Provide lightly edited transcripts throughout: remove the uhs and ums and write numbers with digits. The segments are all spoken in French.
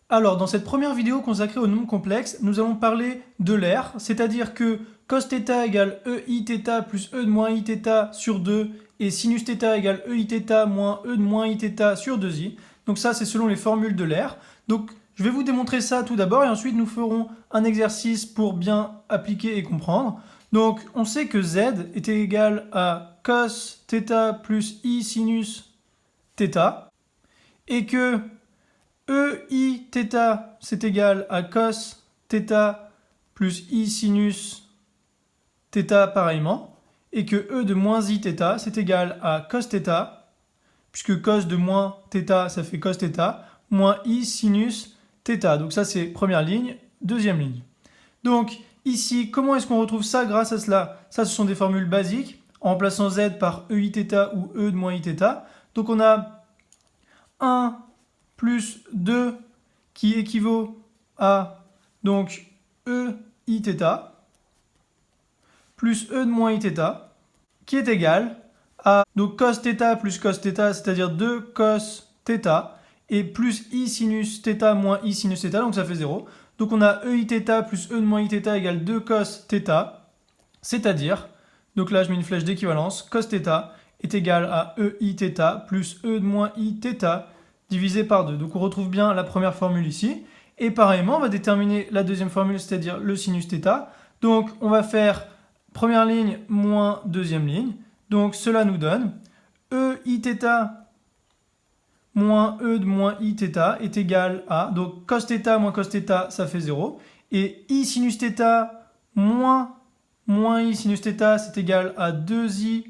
Alors, dans cette première vidéo consacrée aux nombres complexes, nous allons parler de l'aire, c'est-à-dire que cos θ égale EIθ plus E de moins Iθ sur 2 et sinus θ égale EIθ moins E de moins Iθ sur 2i. Donc ça, c'est selon les formules de l'aire. Donc, je vais vous démontrer ça tout d'abord et ensuite nous ferons un exercice pour bien appliquer et comprendre. Donc, on sait que z est égal à cos θ plus I sinus θ et que EIθ, c'est égal à cos θ plus I sinus θ pareillement, et que E de moins Iθ, c'est égal à cos θ, puisque cos de moins θ, ça fait cos θ, moins I sinus θ. Donc ça, c'est première ligne, deuxième ligne. Donc ici, comment est-ce qu'on retrouve ça grâce à cela? Ça, ce sont des formules basiques, en remplaçant z par EIθ ou E de moins Iθ. Donc on a 1 plus 2 qui équivaut à donc EIθ plus E de moins Iθ qui est égal à donc cos θ plus cos θ, c'est-à-dire 2 cos θ et plus I sinus θ moins I sinus θ, donc ça fait 0. Donc on a EIθ plus E de moins Iθ égale 2 cos θ, c'est-à-dire, donc là je mets une flèche d'équivalence, cos θ est égal à EIθ plus E de moins Iθ divisé par 2. Donc on retrouve bien la première formule ici. Et pareillement, on va déterminer la deuxième formule, c'est-à-dire le sinus θ. Donc on va faire première ligne moins deuxième ligne. Donc cela nous donne EIθ moins E de moins Iθ est égal à, donc cos θ moins cos θ, ça fait 0. Et I sinus θ moins I sinus θ, c'est égal à 2I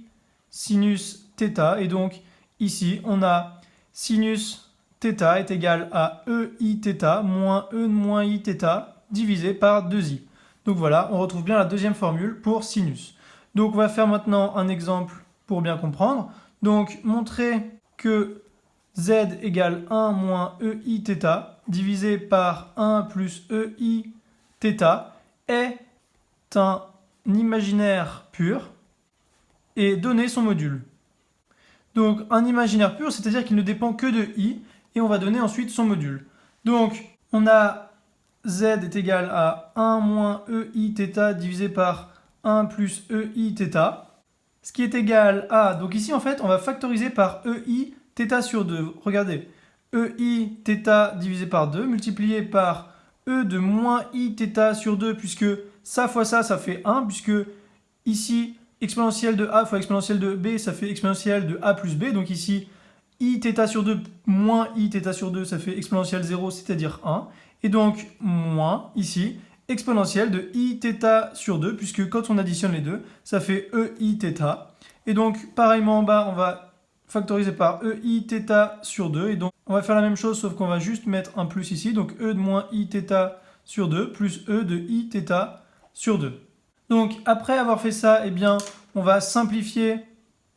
sinus θ. Et donc ici, on a sinus θ est égal à EIθ moins E moins Iθ divisé par 2i. Donc voilà, on retrouve bien la deuxième formule pour sinus. Donc on va faire maintenant un exemple pour bien comprendre. Donc montrer que z égale 1 moins EIθ divisé par 1 plus EIθ est un imaginaire pur et donner son module. Donc un imaginaire pur, c'est-à-dire qu'il ne dépend que de i, et on va donner ensuite son module. Donc on a z est égal à 1 moins EIθ divisé par 1 plus EIθ, ce qui est égal à, donc ici en fait on va factoriser par EIθ sur 2. Regardez, EIθ divisé par 2 multiplié par E de moins Iθ sur 2, puisque ça fois ça fait 1, puisque ici exponentielle de a fois exponentielle de b, ça fait exponentielle de a plus b. Donc ici, Iθ sur 2 moins Iθ sur 2, ça fait exponentielle 0, c'est-à-dire 1. Et donc, moins, ici, exponentielle de Iθ sur 2, puisque quand on additionne les deux, ça fait EIθ. Et donc, pareillement en bas, on va factoriser par EIθ sur 2. Et donc, on va faire la même chose, sauf qu'on va juste mettre un plus ici. Donc, E de moins Iθ sur 2 plus E de Iθ sur 2. Donc après avoir fait ça, eh bien, on va simplifier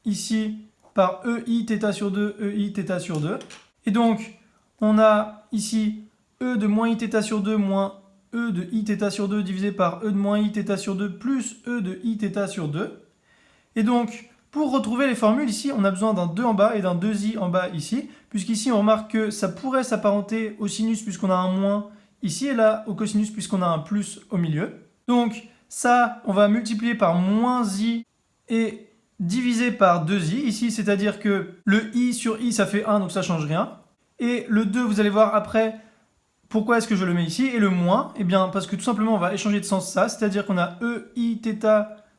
ici par EIθ sur 2, EIθ sur 2. Et donc, on a ici E de moins Iθ sur 2 moins E de Iθ sur 2 divisé par E de moins Iθ sur 2 plus E de Iθ sur 2. Et donc, pour retrouver les formules, ici, on a besoin d'un 2 en bas et d'un 2i en bas ici, puisqu'ici, on remarque que ça pourrait s'apparenter au sinus puisqu'on a un moins ici, et là, au cosinus puisqu'on a un plus au milieu. Donc, ça, on va multiplier par moins i et diviser par 2i ici, c'est-à-dire que le i sur i, ça fait 1, donc ça ne change rien. Et le 2, vous allez voir après pourquoi est-ce que je le mets ici. Et le moins, eh bien, parce que tout simplement, on va échanger de sens ça, c'est-à-dire qu'on a EIθ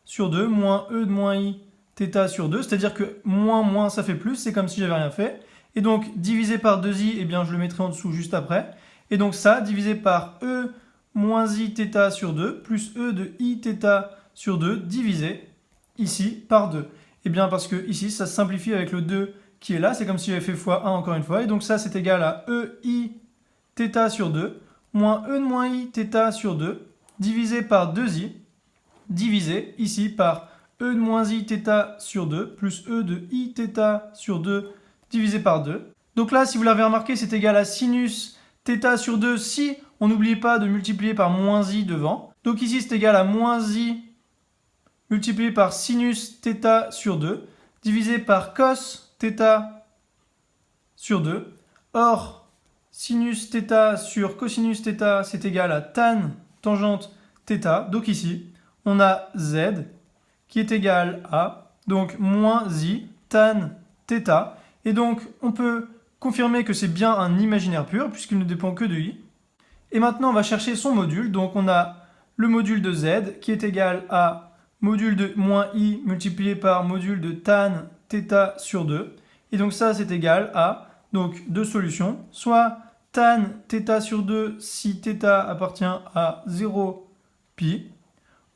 sur 2 moins E de moins I θ sur 2, c'est-à-dire que moins, ça fait plus, c'est comme si j'avais rien fait. Et donc, divisé par 2i, eh bien, je le mettrai en dessous juste après. Et donc ça, divisé par E moins Iθ sur 2, plus E de Iθ sur 2, divisé ici par 2. Et bien parce que ici, ça se simplifie avec le 2 qui est là, c'est comme si j'avais fait fois 1 encore une fois. Et donc ça, c'est égal à EIθ sur 2, moins E de moins Iθ sur 2, divisé par 2i, divisé ici par E de moins Iθ sur 2, plus E de Iθ sur 2, divisé par 2. Donc là, si vous l'avez remarqué, c'est égal à sinus θ sur 2 si on n'oublie pas de multiplier par moins i devant. Donc ici, c'est égal à moins i multiplié par sinus θ sur 2, divisé par cos θ sur 2. Or, sinus θ sur cosinus θ, c'est égal à tan tangente θ. Donc ici, on a z qui est égal à, donc, moins i tan θ. Et donc, on peut confirmer que c'est bien un imaginaire pur, puisqu'il ne dépend que de i. Et maintenant, on va chercher son module. Donc, on a le module de z qui est égal à module de moins i multiplié par module de tan θ sur 2. Et donc ça, c'est égal à, donc, deux solutions. Soit tan θ sur 2 si θ appartient à 0 pi.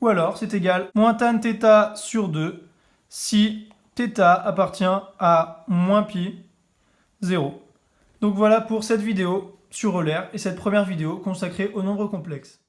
Ou alors, c'est égal à moins tan θ sur 2 si θ appartient à moins pi 0. Donc voilà pour cette vidéo sur Euler et cette première vidéo consacrée aux nombres complexes.